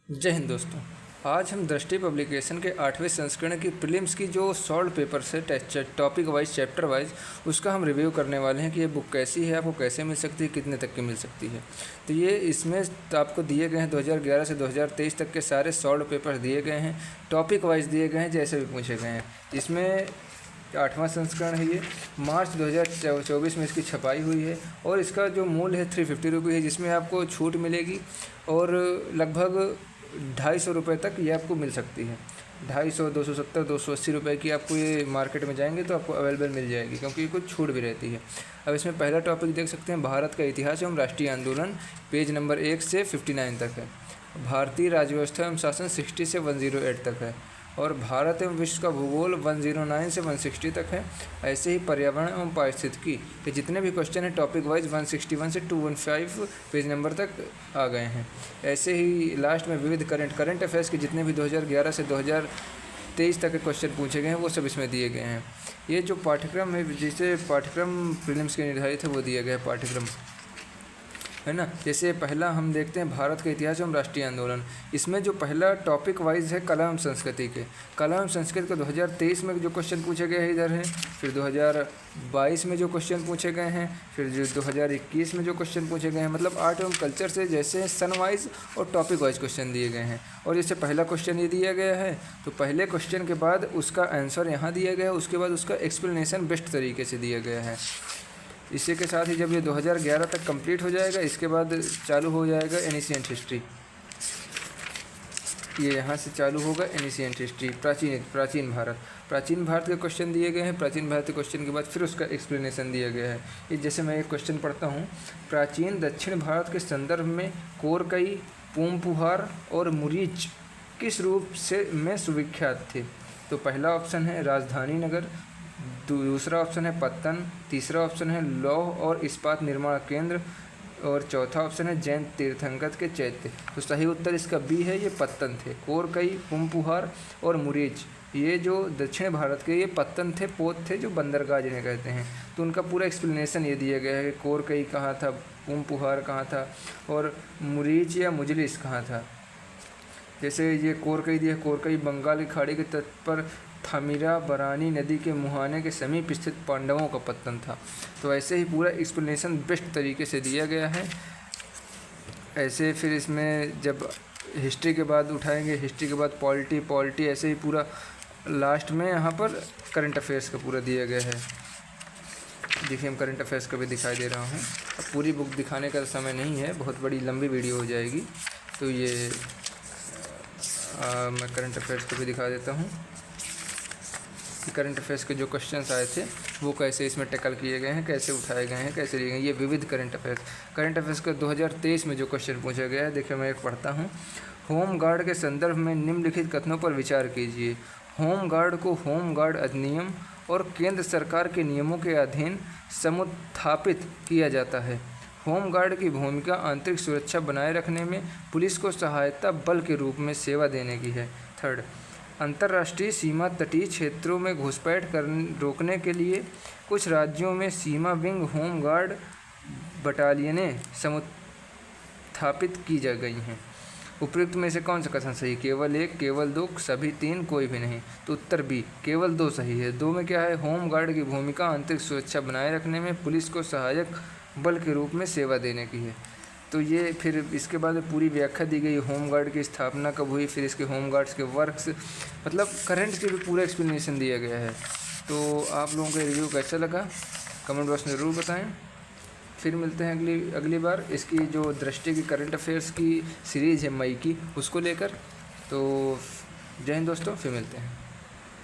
जय हिंद दोस्तों। आज हम दृष्टि पब्लिकेशन के 8वें संस्करण की प्रीलिम्स की जो सॉल्व पेपर से टॉपिक वाइज चैप्टर वाइज उसका हम रिव्यू करने वाले हैं कि ये बुक कैसी है, आपको कैसे मिल सकती है, कितने तक की मिल सकती है। तो ये इसमें आपको दिए गए हैं 2011 से 2023 तक के सारे सॉल्व पेपर दिए गए हैं, टॉपिक वाइज दिए गए हैं, जैसे भी पूछे गए हैं। इसमें 8वां संस्करण है, ये मार्च 2024 में इसकी छपाई हुई है और इसका जो मूल्य है 350 रुपये है, जिसमें आपको छूट मिलेगी और लगभग 250 रुपये तक ये आपको मिल सकती है। 250, 270, 280 रुपये की आपको ये मार्केट में जाएंगे तो आपको अवेलेबल मिल जाएगी, क्योंकि कुछ छूट भी रहती है। अब इसमें पहला टॉपिक देख सकते हैं, भारत का इतिहास एवं राष्ट्रीय आंदोलन, पेज नंबर 1 से 59 तक है। भारतीय राज्यव्यवस्था एवं शासन 60 से 108 तक है और भारत एवं विश्व का भूगोल 109 से 160 तक है। ऐसे ही पर्यावरण एवं पारिस्थितिकी के जितने भी क्वेश्चन हैं टॉपिक वाइज 161 से 215 पेज नंबर तक आ गए हैं। ऐसे ही लास्ट में विविध करंट अफेयर्स के जितने भी 2011 से 2023 तक के क्वेश्चन पूछे गए हैं वो सब इसमें दिए गए हैं। ये जो पाठ्यक्रम है, जिसे पाठ्यक्रम प्रीलिम्स के निर्धारित है, वो दिया गया है पाठ्यक्रम, है ना। जैसे पहला हम देखते हैं भारत का इतिहास एवं राष्ट्रीय आंदोलन। इसमें जो पहला टॉपिक वाइज है कला एवं संस्कृति के, कला एवं संस्कृति का 2023 में जो क्वेश्चन पूछे गए हैं इधर है, फिर 2022 में जो क्वेश्चन पूछे गए हैं, फिर जो 2021 में जो क्वेश्चन पूछे गए हैं, मतलब आर्ट एवं कल्चर से जैसे सन वाइज और टॉपिक वाइज क्वेश्चन दिए गए हैं। और जैसे पहला क्वेश्चन ये दिया गया है तो पहले क्वेश्चन के बाद उसका आंसर यहाँ दिया गया है, उसके बाद उसका एक्सप्लेनेशन बेस्ट तरीके से दिया गया है। इसी के साथ ही जब ये 2011 तक कंप्लीट हो जाएगा, इसके बाद चालू हो जाएगा एनिशिएंट हिस्ट्री। ये यहाँ से चालू होगा एनिशिएंट हिस्ट्री, प्राचीन भारत के क्वेश्चन दिए गए हैं। प्राचीन भारत के क्वेश्चन के बाद फिर उसका एक्सप्लेनेशन दिया गया है। ये जैसे मैं एक क्वेश्चन पढ़ता हूँ, प्राचीन दक्षिण भारत के संदर्भ में कोरकई, पूमपुहार और मुरीच किस रूप से में सुविख्यात थे? तो पहला ऑप्शन है राजधानी नगर, दूसरा ऑप्शन है पत्तन, तीसरा ऑप्शन है लौह और इस्पात निर्माण केंद्र और चौथा ऑप्शन है जैन तीर्थंकर के चैत्य। तो सही उत्तर इसका बी है, ये पत्तन थे। कोरकई, पुमपुहार और मुरीच, ये जो दक्षिण भारत के ये पत्तन थे, पोत थे, जो बंदरगाह जिन्हें कहते हैं। तो उनका पूरा एक्सप्लेनेशन ये दिया गया है कि कोरकई कहाँ था, पुमपुहार कहाँ था और मुरीच या मुजलिस कहाँ था। जैसे ये कोरकई दिया, कोरकई बंगाल की खाड़ी के तट पर थामीराबरानी नदी के मुहाने के समीप स्थित पांडवों का पत्तन था। तो ऐसे ही पूरा एक्सप्लेनेशन बेस्ट तरीके से दिया गया है। ऐसे फिर इसमें जब हिस्ट्री के बाद उठाएंगे, हिस्ट्री के बाद पॉलिटी, ऐसे ही पूरा लास्ट में यहाँ पर करंट अफेयर्स का पूरा दिया गया है। देखिए हम करंट अफेयर्स का भी दिखाई दे रहा हूँ। अब पूरी बुक दिखाने का समय नहीं है, बहुत बड़ी लंबी वीडियो हो जाएगी, तो ये मैं करंट अफेयर्स को भी दिखा देता हूँ कि करंट अफेयर्स के जो क्वेश्चंस आए थे वो कैसे इसमें टैकल किए गए हैं, कैसे उठाए गए हैं, कैसे लिए गए हैं। ये विविध करंट अफेयर्स का 2023 में जो क्वेश्चन पूछा गया है, देखिए मैं एक पढ़ता हूँ। होम गार्ड के संदर्भ में निम्नलिखित कथनों पर विचार कीजिए। होम गार्ड को होम गार्ड अधिनियम और केंद्र सरकार के नियमों के अधीन समुत्थापित किया जाता है। होम गार्ड की भूमिका आंतरिक सुरक्षा बनाए रखने में पुलिस को सहायता बल के रूप में सेवा देने की है। थर्ड, अंतर्राष्ट्रीय सीमा तटीय क्षेत्रों में घुसपैठ रोकने के लिए कुछ राज्यों में सीमा विंग होम गार्ड बटालियनें समुत्थापित की जा गई हैं। उपयुक्त में से कौन सा कथन सही? केवल एक, केवल दो, सभी तीन, कोई भी नहीं। तो उत्तर बी, केवल दो सही है। दो में क्या है? होम गार्ड की भूमिका आंतरिक सुरक्षा बनाए रखने में पुलिस को सहायक बल के रूप में सेवा देने की है। तो ये फिर इसके बाद पूरी व्याख्या दी गई, होम गार्ड की स्थापना कब हुई, फिर इसके होम गार्ड्स के वर्क्स, मतलब करंट के भी पूरा एक्सप्लेनेशन दिया गया है। तो आप लोगों का रिव्यू कैसा लगा कमेंट बॉक्स में ज़रूर बताएं। फिर मिलते हैं अगली बार। इसकी जो दृष्टि की करंट अफेयर्स की सीरीज़ है मई की, उसको लेकर। तो जय हिंद दोस्तों, फिर मिलते हैं।